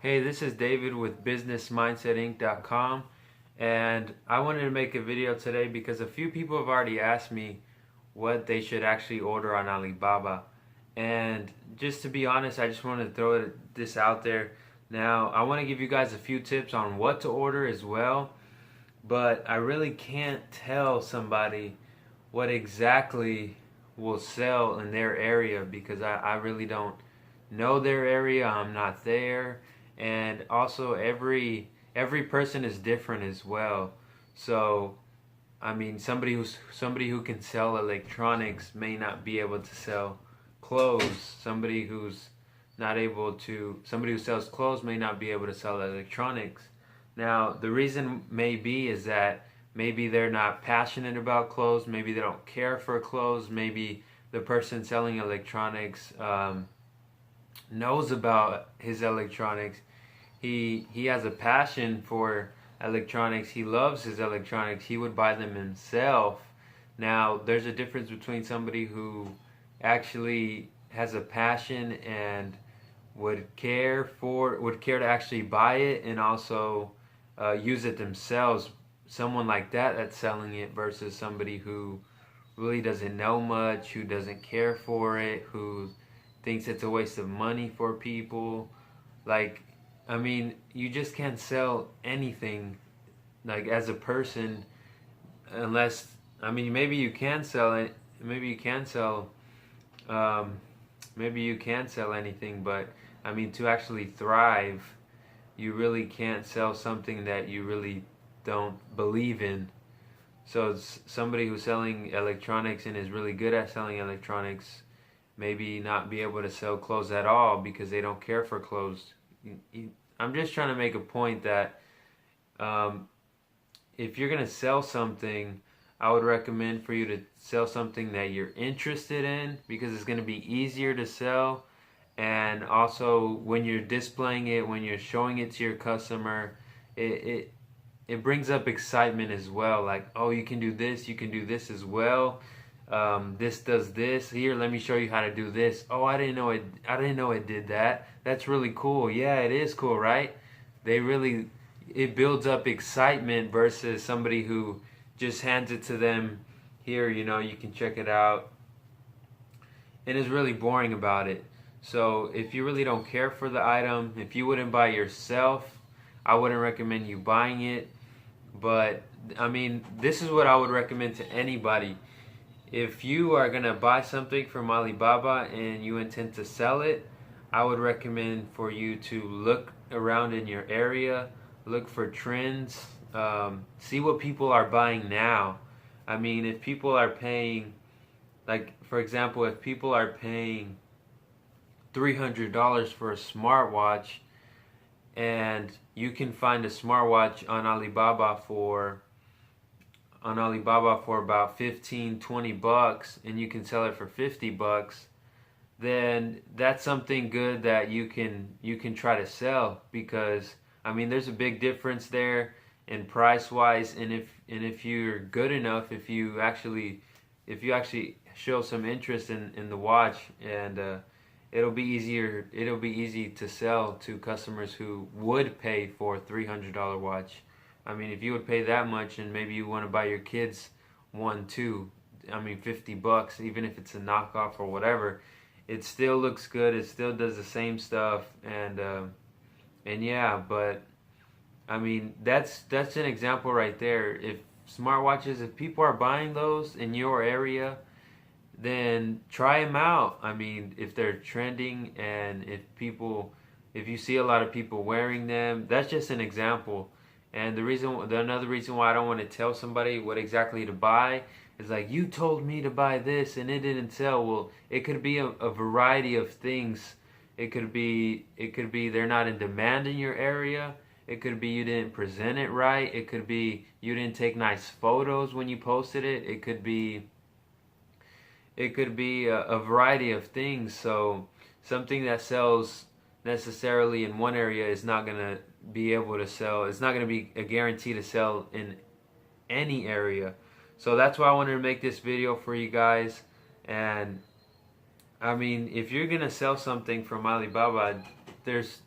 Hey, this is David with businessmindsetinc.com, and I wanted to make a video today because a few people have already asked me what they should actually order on Alibaba. And just to be honest, I just want to throw this out there. Now, I want to give you guys a few tips on what to order as well, but I really can't tell somebody what exactly will sell in their area because I really don't know their area. I'm not there, and also every person is different as well. So I mean, somebody who can sell electronics may not be able to sell clothes. Somebody who sells clothes may not be able to sell electronics. Now, the reason may be is that maybe they're not passionate about clothes, maybe they don't care for clothes, maybe the person selling electronics knows about his electronics. He has a passion for electronics. He loves his electronics. He would buy them himself. Now, there's a difference between somebody who actually has a passion and would care to actually buy it and also use it themselves. Someone like that that's selling it versus somebody who really doesn't know much, who doesn't care for it, who thinks it's a waste of money for people. Like, I mean, you just can't sell anything like as a person unless, I mean, maybe you can sell it, maybe you can sell um, maybe you can sell anything, but I mean, to actually thrive, you really can't sell something that you really don't believe in. So it's somebody who's selling electronics and is really good at selling electronics maybe not be able to sell clothes at all because they don't care for clothes. I'm just trying to make a point that um, if you're going to sell something, I would recommend for you to sell something that you're interested in because it's going to be easier to sell. And also, when you're displaying it, when you're showing it to your customer, it, it brings up excitement as well. Like, oh, you can do this as well. This does this. Here, let me show you how to do this. Oh, I didn't know it did that. That's really cool. Yeah, it is cool, right? They really, it builds up excitement versus somebody who just hands it to them. Here, you can check it out, and is really boring about it. So if you really don't care for the item, if you wouldn't buy yourself, I wouldn't recommend you buying it. But I mean, this is what I would recommend to anybody. If you are going to buy something from Alibaba and you intend to sell it, I would recommend for you to look around in your area, look for trends, see what people are buying now. I mean, if people are paying, like, for example, if people are paying $300 for a smartwatch and you can find a smartwatch on Alibaba for about 15, 20 bucks and you can sell it for 50 bucks, then that's something good that you can try to sell because I mean there's a big difference there in price wise, and if you're good enough, if you actually show some interest in the watch, and it'll be easy to sell to customers who would pay for a $300 watch. I mean, if you would pay that much and maybe you want to buy your kids one too, I mean, 50 bucks, even if it's a knockoff or whatever, it still looks good. It still does the same stuff, and yeah, but I mean, that's an example right there. If people are buying those in your area, then try them out. I mean, if they're trending and if you see a lot of people wearing them, that's just an example. And another reason why I don't want to tell somebody what exactly to buy is like, you told me to buy this and it didn't sell. Well, it could be a variety of things. It could be they're not in demand in your area. It could be you didn't present it right. It could be you didn't take nice photos when you posted it. It could be a variety of things. So something that sells necessarily in one area is not going to be able to sell. It's not going to be a guarantee to sell in any area. So that's why I wanted to make this video for you guys. And I mean, if you're going to sell something from Alibaba, there's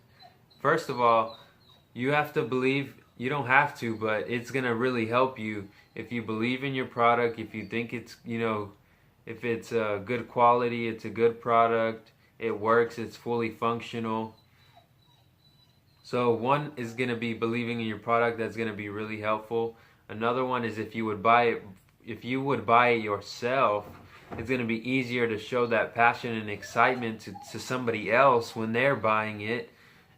first of all, you have to believe. You don't have to, but it's gonna really help you if you believe in your product. If you think it's, if it's good quality, it's a good product. It works. It's fully functional. So one is gonna be believing in your product. That's gonna be really helpful. Another one is if you would buy it. If you would buy it yourself, it's going to be easier to show that passion and excitement to somebody else when they're buying it.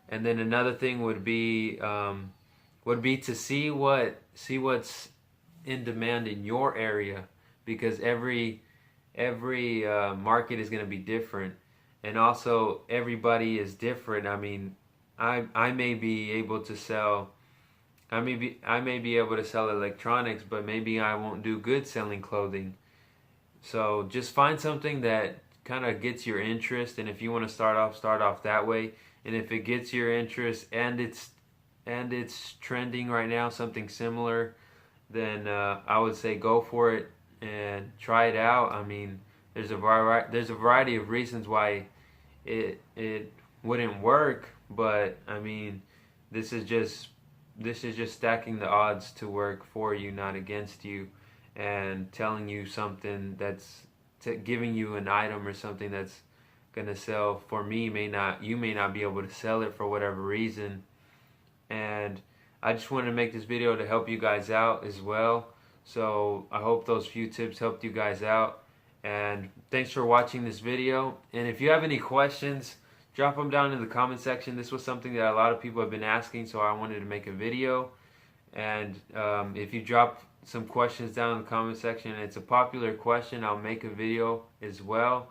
And then another thing would be to see what's in demand in your area, because every market is going to be different, and also everybody is different. I mean, I may be able to sell. I may be able to sell electronics, but maybe I won't do good selling clothing. So just find something that kind of gets your interest, and if you want to start off that way. And if it gets your interest and it's trending right now, something similar, then I would say go for it and try it out. I mean, there's a variety of reasons why it wouldn't work, but I mean, this is just stacking the odds to work for you, not against you, and telling you something that's giving you an item or something that's gonna sell. For me, you may not be able to sell it for whatever reason. And I just wanted to make this video to help you guys out as well. So I hope those few tips helped you guys out. And thanks for watching this video. And if you have any questions, drop them down in the comment section. This was something that a lot of people have been asking, so I wanted to make a video. And if you drop some questions down in the comment section and it's a popular question, I'll make a video as well.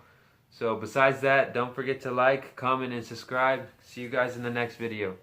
So besides that, don't forget to like, comment, and subscribe. See you guys in the next video.